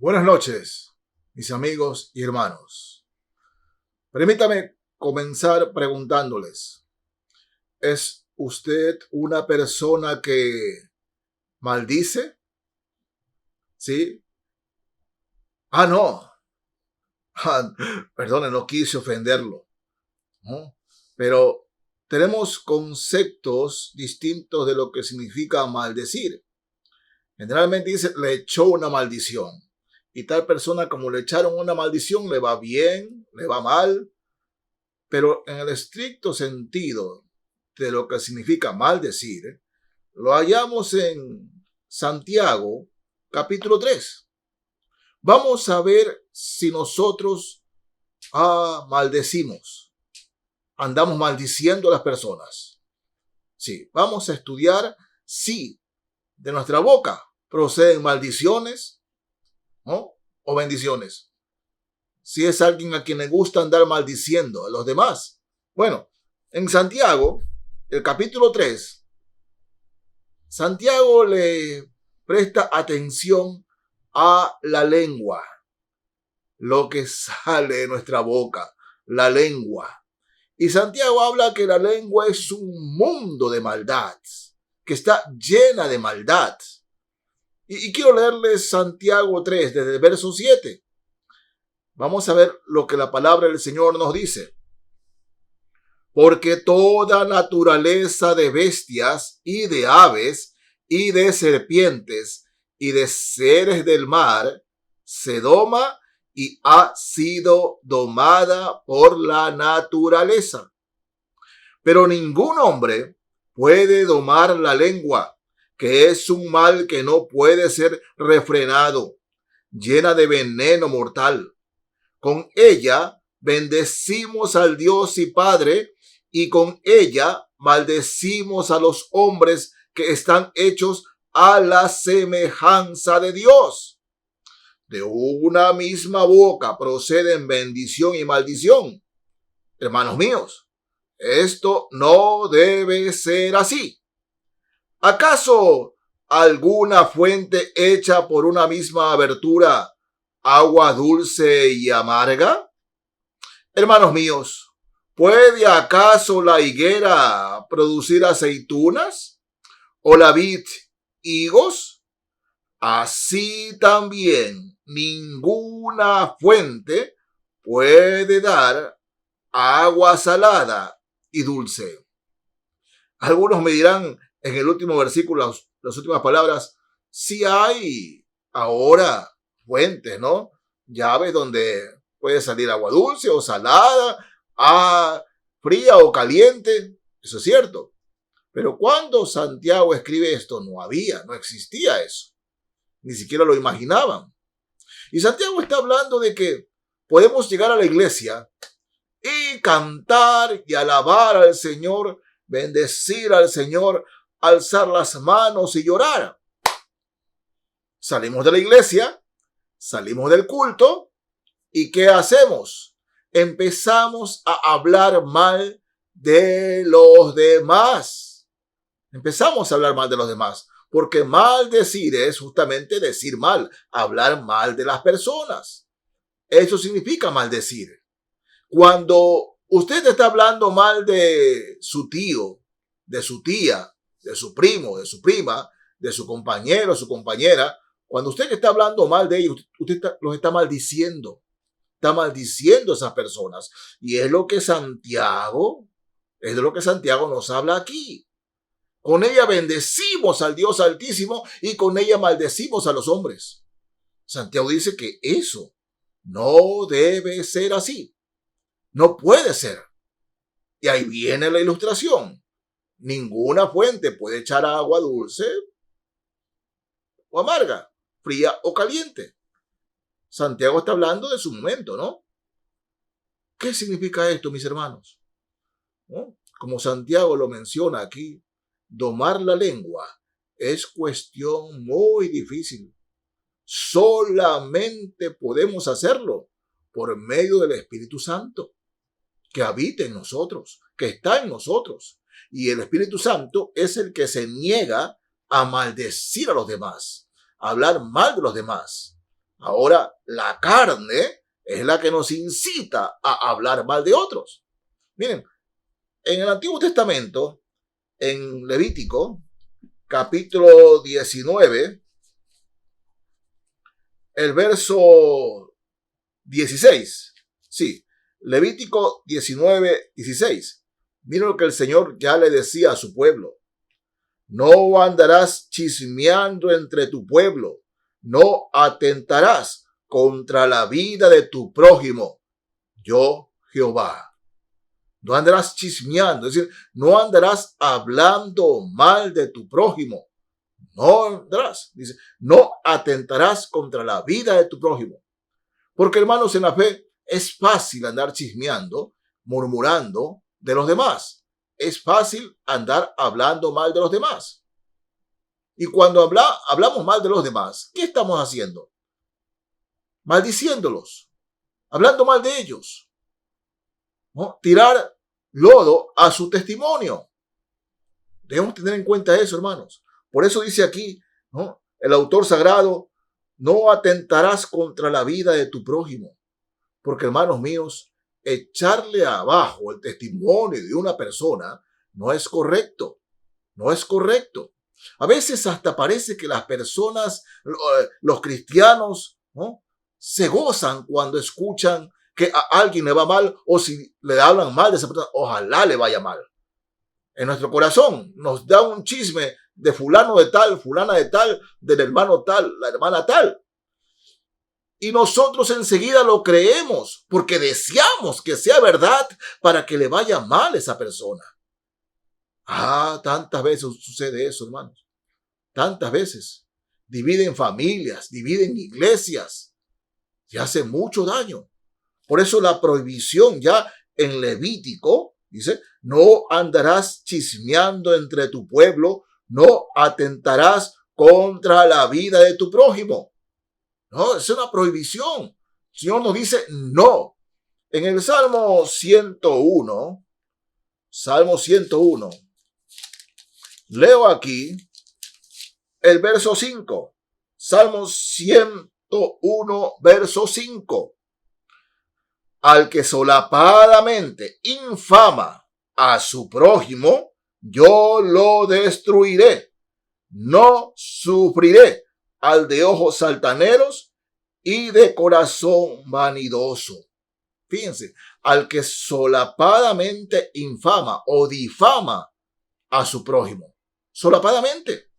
Buenas noches, mis amigos y hermanos. Permítame comenzar preguntándoles, ¿es usted una persona que maldice? ¿Sí? No. Perdone, no quise ofenderlo, ¿no? Pero tenemos conceptos distintos de lo que significa maldecir. Generalmente dice, le echó una maldición. Y tal persona, como le echaron una maldición, le va bien, le va mal. Pero en el estricto sentido de lo que significa maldecir, lo hallamos en Santiago, capítulo 3. Vamos a ver si nosotros maldecimos, andamos maldiciendo a las personas. Sí, vamos a estudiar si de nuestra boca proceden maldiciones, ¿no?, o bendiciones. Si es alguien a quien le gusta andar maldiciendo a los demás. Bueno, en Santiago, el capítulo 3, Santiago le presta atención a la lengua, lo que sale de nuestra boca, la lengua. Y Santiago habla que la lengua es un mundo de maldad, que está llena de maldad. Y quiero leerles Santiago 3, desde el verso 7. Vamos a ver lo que la palabra del Señor nos dice. Porque toda naturaleza de bestias y de aves y de serpientes y de seres del mar se doma y ha sido domada por la naturaleza. Pero ningún hombre puede domar la lengua, que es un mal que no puede ser refrenado, llena de veneno mortal. Con ella bendecimos al Dios y Padre, y con ella maldecimos a los hombres que están hechos a la semejanza de Dios. De una misma boca proceden bendición y maldición. Hermanos míos, esto no debe ser así. ¿Acaso alguna fuente hecha por una misma abertura, agua dulce y amarga? Hermanos míos, ¿puede acaso la higuera producir aceitunas? ¿O la vid higos? Así también ninguna fuente puede dar agua salada y dulce. Algunos me dirán en el último versículo, las últimas palabras, si hay ahora fuentes, ¿no?, llaves donde puede salir agua dulce o salada, fría o caliente. Eso es cierto. Pero cuando Santiago escribe esto, no existía eso. Ni siquiera lo imaginaban. Y Santiago está hablando de que podemos llegar a la iglesia y cantar y alabar al Señor, bendecir al Señor, alzar las manos y llorar. Salimos de la iglesia, salimos del culto, ¿y qué hacemos? Empezamos a hablar mal de los demás. Empezamos a hablar mal de los demás, porque maldecir es justamente decir mal, hablar mal de las personas. Eso significa maldecir. Cuando usted está hablando mal de su tío, de su tía, de su primo, de su prima, de su compañero, su compañera, cuando usted está hablando mal de ellos, usted los está maldiciendo. Está maldiciendo a esas personas. Y es de lo que Santiago nos habla aquí. Con ella bendecimos al Dios Altísimo y con ella maldecimos a los hombres. Santiago dice que eso no debe ser así. No puede ser. Y ahí viene la ilustración. Ninguna fuente puede echar agua dulce o amarga, fría o caliente. Santiago está hablando de su momento, ¿no? ¿Qué significa esto, mis hermanos? ¿No? Como Santiago lo menciona aquí, domar la lengua es cuestión muy difícil. Solamente podemos hacerlo por medio del Espíritu Santo, que habita en nosotros, que está en nosotros. Y el Espíritu Santo es el que se niega a maldecir a los demás, a hablar mal de los demás, Ahora, la carne es la que nos incita a hablar mal de otros. Miren, en el Antiguo Testamento, en Levítico, capítulo 19, el verso 16. Sí, Levítico 19, 16. Miren lo que el Señor ya le decía a su pueblo. No andarás chismeando entre tu pueblo, no atentarás contra la vida de tu prójimo. Yo, Jehová. No andarás chismeando, es decir, no andarás hablando mal de tu prójimo. No andarás, dice, no atentarás contra la vida de tu prójimo. Porque, hermanos, en la fe es fácil andar chismeando, murmurando de los demás. Es fácil andar hablando mal de los demás. Y cuando hablamos mal de los demás, ¿qué estamos haciendo? Maldiciéndolos, hablando mal de ellos, ¿no? Tirar lodo a su testimonio. Debemos tener en cuenta eso, hermanos. Por eso dice aquí, ¿no?, el autor sagrado, no atentarás contra la vida de tu prójimo. Porque, hermanos míos, echarle abajo el testimonio de una persona no es correcto. No es correcto. A veces hasta parece que las personas, los cristianos, ¿no?, se gozan cuando escuchan que a alguien le va mal, o si le hablan mal de esa persona, ojalá le vaya mal. En nuestro corazón nos da un chisme de fulano de tal, fulana de tal, del hermano tal, la hermana tal. Y nosotros enseguida lo creemos porque deseamos que sea verdad para que le vaya mal a esa persona. Tantas veces sucede eso, hermanos. Tantas veces. Dividen familias, dividen iglesias. Y hace mucho daño. Por eso la prohibición ya en Levítico dice, no andarás chismeando entre tu pueblo, no atentarás contra la vida de tu prójimo. No, es una prohibición. El Señor nos dice no. En el Salmo 101, leo aquí el verso 5. Salmo 101, verso 5. Al que solapadamente infama a su prójimo, yo lo destruiré. No sufriré al de ojos altaneros y de corazón vanidoso. Fíjense, al que solapadamente infama o difama a su prójimo. Solapadamente.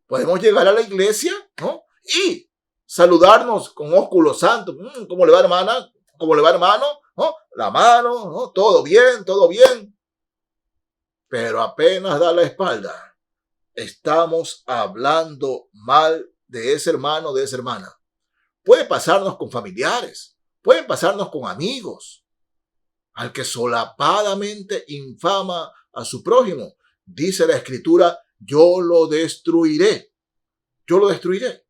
Podemos llegar a la iglesia, ¿no?, y saludarnos con ósculo santo. ¿Cómo le va, hermana? ¿Cómo le va, hermano? ¿No? La mano, ¿no? Todo bien, todo bien. Pero apenas da la espalda, estamos hablando mal de ese hermano, de esa hermana. Puede pasarnos con familiares, puede pasarnos con amigos. Al que solapadamente infama a su prójimo, dice la Escritura, yo lo destruiré. Yo lo destruiré.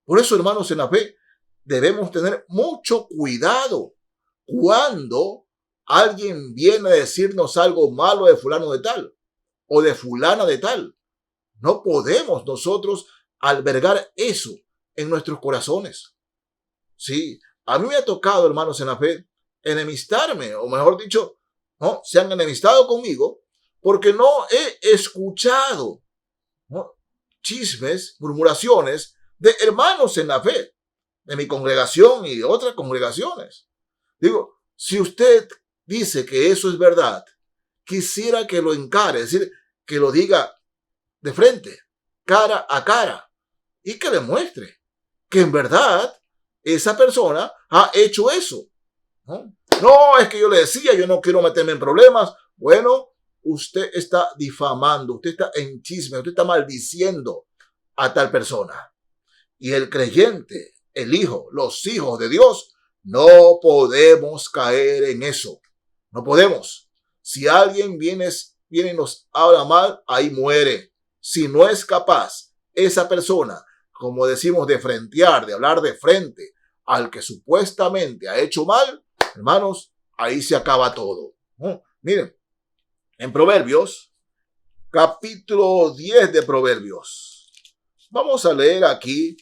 Por eso, hermanos, en la fe debemos tener mucho cuidado cuando alguien viene a decirnos algo malo de fulano de tal o de fulana de tal. No podemos nosotros albergar eso en nuestros corazones. Sí, a mí me ha tocado, hermanos, en la fe, enemistarme, o mejor dicho, ¿no?, se han enemistado conmigo porque no he escuchado, ¿no?, chismes, murmuraciones de hermanos en la fe, de mi congregación y de otras congregaciones. Digo, si usted dice que eso es verdad, quisiera que lo encare, es decir, que lo diga de frente, cara a cara, y que demuestre que en verdad esa persona ha hecho eso. No, es que yo le decía, yo no quiero meterme en problemas. Bueno, usted está difamando, usted está en chisme, usted está maldiciendo a tal persona. Y el creyente, el hijo, los hijos de Dios, no podemos caer en eso. No podemos. Si alguien viene y nos habla mal, ahí muere. Si no es capaz esa persona, como decimos, de frentear, de hablar de frente al que supuestamente ha hecho mal, hermanos, ahí se acaba todo. Miren, en Proverbios, capítulo 10 de Proverbios. Vamos a leer aquí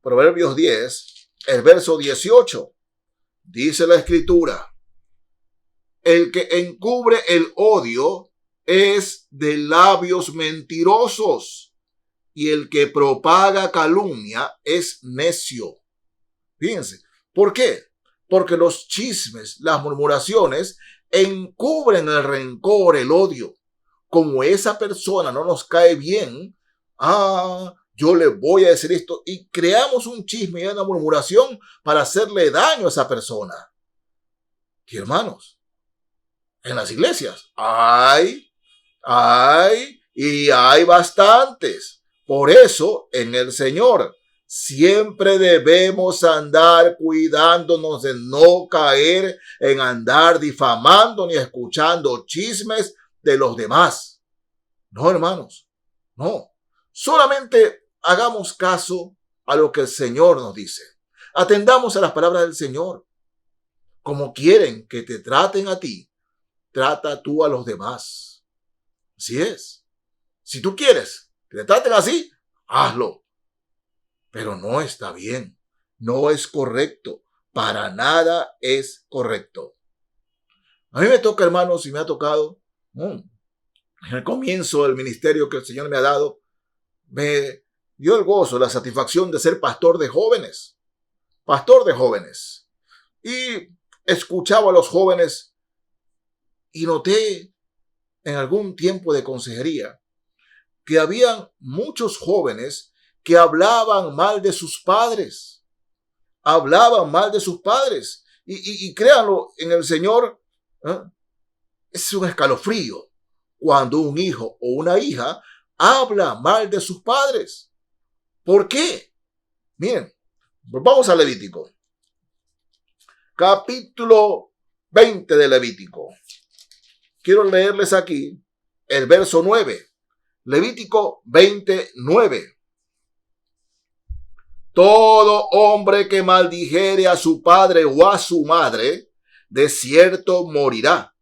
Proverbios 10, el verso 18. Dice la Escritura: el que encubre el odio es de labios mentirosos, y el que propaga calumnia es necio. Fíjense, ¿por qué? Porque los chismes, las murmuraciones, encubren el rencor, el odio. Como esa persona no nos cae bien, yo le voy a decir esto, y creamos un chisme y una murmuración para hacerle daño a esa persona. Y hermanos, en las iglesias hay bastantes. Por eso, en el Señor, siempre debemos andar cuidándonos de no caer en andar difamando ni escuchando chismes de los demás. No, hermanos, no. Solamente hagamos caso a lo que el Señor nos dice. Atendamos a las palabras del Señor. Como quieren que te traten a ti, trata tú a los demás. Así es. Si tú quieres que te traten así, hazlo. Pero no está bien. No es correcto. Para nada es correcto. A mí me toca, hermanos, y me ha tocado, en el comienzo del ministerio que el Señor me ha dado, me dio el gozo, la satisfacción de ser pastor de jóvenes. Pastor de jóvenes. Y escuchaba a los jóvenes y noté en algún tiempo de consejería que habían muchos jóvenes que hablaban mal de sus padres. Hablaban mal de sus padres. Y créanlo, en el Señor, es un escalofrío cuando un hijo o una hija habla mal de sus padres. ¿Por qué? Miren, vamos a Levítico. Capítulo 20 de Levítico. Quiero leerles aquí el verso 9. Levítico 29. Todo hombre que maldijere a su padre o a su madre, de cierto morirá.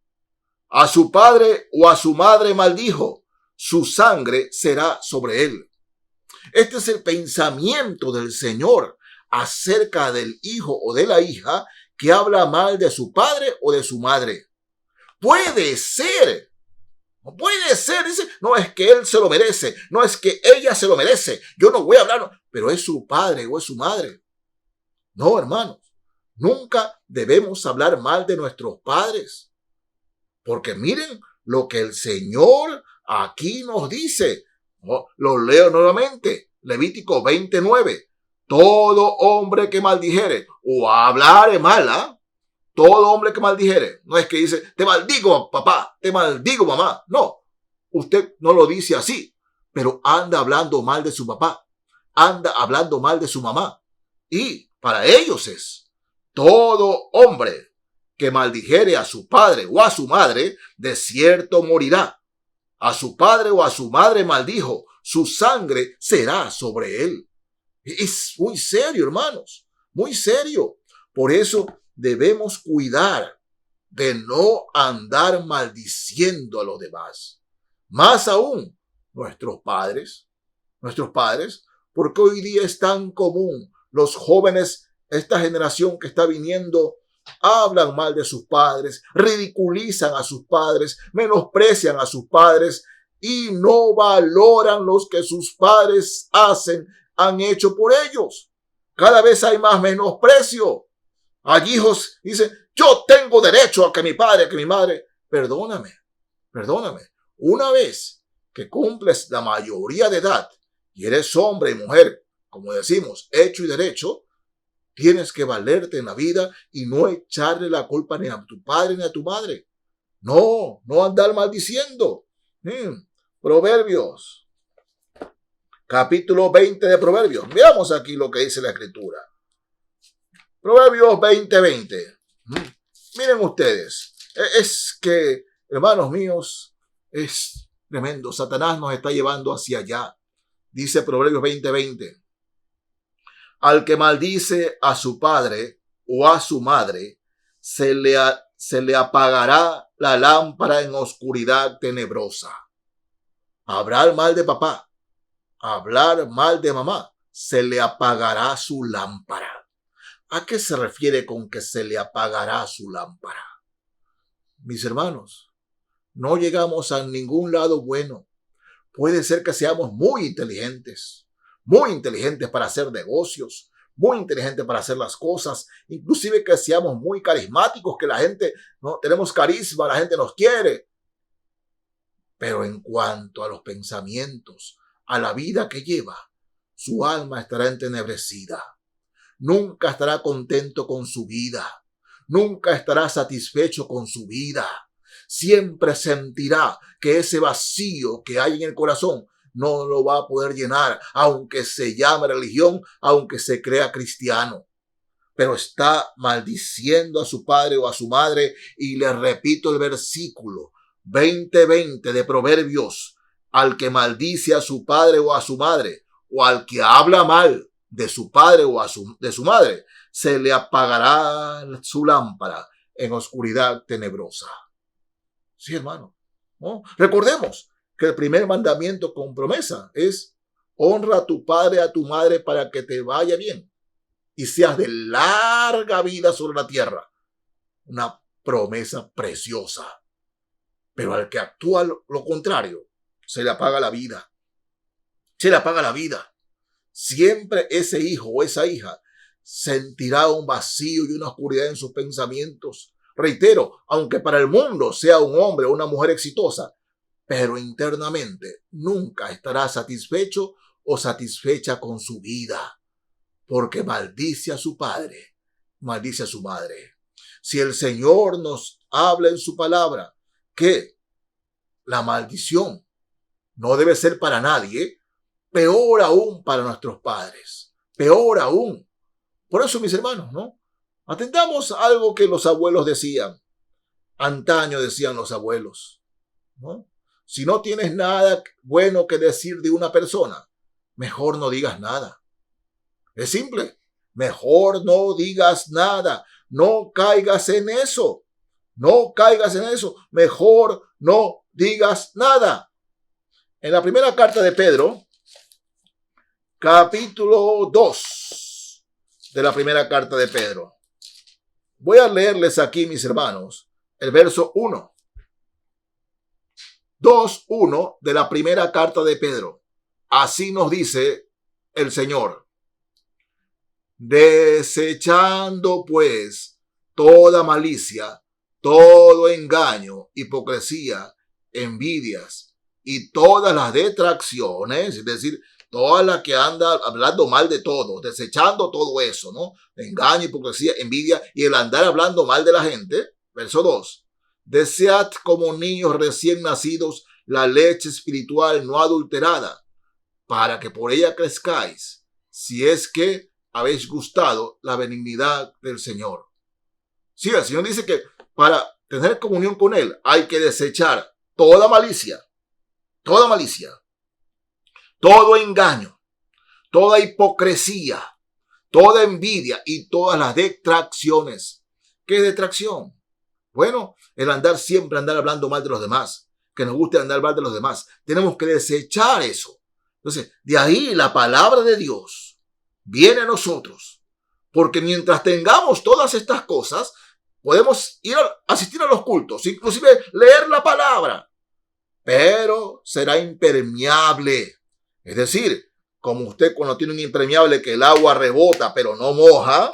A su padre o a su madre maldijo, su sangre será sobre él. Este es el pensamiento del Señor acerca del hijo o de la hija que habla mal de su padre o de su madre. Puede ser. No puede ser. Dice, no es que él se lo merece. No es que ella se lo merece. Yo no voy a hablar. Pero es su padre o es su madre. No, hermanos. Nunca debemos hablar mal de nuestros padres. Porque miren lo que el Señor aquí nos dice. Lo leo nuevamente. Levítico 29. Todo hombre que maldijere o hablare mal, todo hombre que maldijere, no es que dice, te maldigo papá, te maldigo mamá. No, usted no lo dice así, pero anda hablando mal de su papá, anda hablando mal de su mamá. Y para ellos es, todo hombre que maldijere a su padre o a su madre, de cierto morirá. A su padre o a su madre maldijo, su sangre será sobre él. Es muy serio, hermanos, muy serio. Por eso debemos cuidar de no andar maldiciendo a los demás. Más aún, nuestros padres, porque hoy día es tan común. Los jóvenes, esta generación que está viniendo, hablan mal de sus padres, ridiculizan a sus padres, menosprecian a sus padres y no valoran los que sus padres han hecho por ellos. Cada vez hay más menosprecio. Hay hijos dicen, yo tengo derecho a que mi padre, que mi madre. Perdóname. Una vez que cumples la mayoría de edad y eres hombre y mujer, como decimos, hecho y derecho, tienes que valerte en la vida y no echarle la culpa ni a tu padre ni a tu madre. No andar maldiciendo. Proverbios. Capítulo 20 de Proverbios. Veamos aquí lo que dice la Escritura. Proverbios 20:20. Miren ustedes. Es que, hermanos míos, es tremendo. Satanás nos está llevando hacia allá. Dice Proverbios 20:20. Al que maldice a su padre o a su madre, se le apagará la lámpara en oscuridad tenebrosa. Hablar mal de papá, hablar mal de mamá, se le apagará su lámpara. ¿A qué se refiere con que se le apagará su lámpara? Mis hermanos, no llegamos a ningún lado bueno. Puede ser que seamos muy inteligentes para hacer negocios, muy inteligentes para hacer las cosas, inclusive que seamos muy carismáticos, que la gente, no tenemos carisma, la gente nos quiere. Pero en cuanto a los pensamientos, a la vida que lleva, su alma estará entenebrecida. Nunca estará contento con su vida. Nunca estará satisfecho con su vida. Siempre sentirá que ese vacío que hay en el corazón no lo va a poder llenar, aunque se llame religión, aunque se crea cristiano. Pero está maldiciendo a su padre o a su madre, y le repito el versículo 20:20 de Proverbios: al que maldice a su padre o a su madre, o al que habla mal de su padre o de su madre, se le apagará su lámpara en oscuridad tenebrosa. Sí, hermano, ¿no? Recordemos que el primer mandamiento con promesa es: honra a tu padre y a tu madre para que te vaya bien y seas de larga vida sobre la tierra. Una promesa preciosa. Pero al que actúa lo contrario, se le apaga la vida. Se le apaga la vida. Siempre ese hijo o esa hija sentirá un vacío y una oscuridad en sus pensamientos. Reitero, aunque para el mundo sea un hombre o una mujer exitosa, pero internamente nunca estará satisfecho o satisfecha con su vida, porque maldice a su padre, maldice a su madre. Si el Señor nos habla en su palabra que la maldición no debe ser para nadie, peor aún para nuestros padres, peor aún. Por eso, mis hermanos, ¿no? Atendamos a algo que los abuelos decían. Antaño decían los abuelos, ¿no? Si no tienes nada bueno que decir de una persona, mejor no digas nada. Es simple. Mejor no digas nada. No caigas en eso. No caigas en eso. Mejor no digas nada. En la primera carta de Pedro, capítulo 2 de la primera carta de Pedro. Voy a leerles aquí, mis hermanos, el verso 1. 2:1 de la primera carta de Pedro. Así nos dice el Señor: desechando pues toda malicia, todo engaño, hipocresía, envidias y todas las detracciones, es decir, toda la que anda hablando mal de todo, desechando todo eso, ¿no? Engaño, hipocresía, envidia y el andar hablando mal de la gente. Verso 2. Desead como niños recién nacidos la leche espiritual no adulterada, para que por ella crezcáis, si es que habéis gustado la benignidad del Señor. Sí, el Señor dice que para tener comunión con Él hay que desechar toda malicia, todo engaño, toda hipocresía, toda envidia y todas las detracciones. ¿Qué es detracción? Bueno, el siempre andar hablando mal de los demás, que nos guste andar mal de los demás. Tenemos que desechar eso. Entonces, de ahí la palabra de Dios viene a nosotros, porque mientras tengamos todas estas cosas, podemos asistir a los cultos, inclusive leer la palabra, pero será impermeable. Es decir, como usted cuando tiene un impermeable que el agua rebota pero no moja,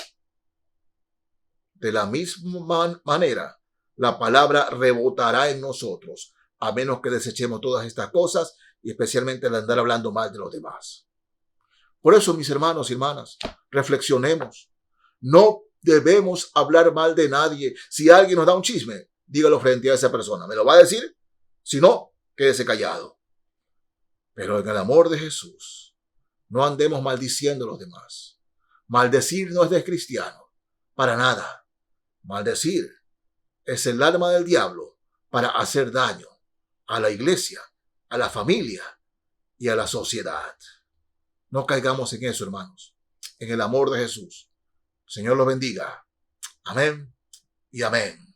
de la misma manera la palabra rebotará en nosotros, a menos que desechemos todas estas cosas y especialmente el andar hablando mal de los demás. Por eso, mis hermanos y hermanas, reflexionemos. No debemos hablar mal de nadie. Si alguien nos da un chisme, dígalo frente a esa persona. ¿Me lo va a decir? Si no, quédese callado. Pero en el amor de Jesús, no andemos maldiciendo a los demás. Maldecir no es de cristiano, para nada. Maldecir es el arma del diablo para hacer daño a la iglesia, a la familia y a la sociedad. No caigamos en eso, hermanos. En el amor de Jesús. Señor los bendiga. Amén y amén.